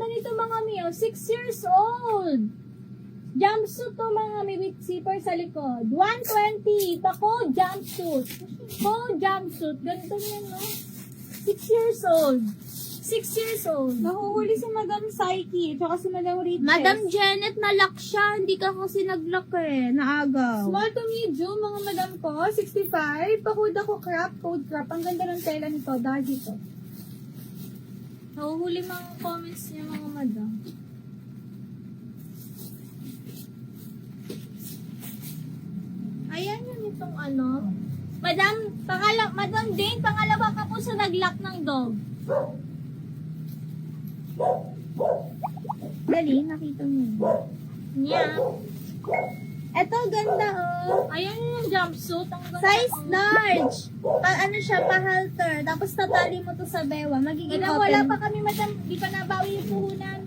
nito mga mi, 6 years old. Jumpsuit to mga mi with zipper sa likod. 120. Pako jumpsuit. Ko jumpsuit. Ganito yan, no? 6 years old. 6 years old. Nahuhuli si Madam Psyche, tsaka si Madam Riches. Madam Janet, nalock siya. Hindi ka kasi naglock eh. Naagaw. Small to medium, mga madam ko, 65. Pakuda ko crop, code crop. Ang ganda ng tela nito, dahil dito. Nahuhuli mga comments niya mga madam. Ayan yun itong ano. Madam Dane, pangalawa ka po sa naglock ng dog. Dali, nakita mo. Niya. Eto, ganda oh. Ayan yung jumpsuit. Ang ganda. Size large. Ano siya, pa-halter. Tapos tatali mo to sa bewa. Magiging Madam, open. wala pa kami, madam. Di pa nabawi yung puhunan.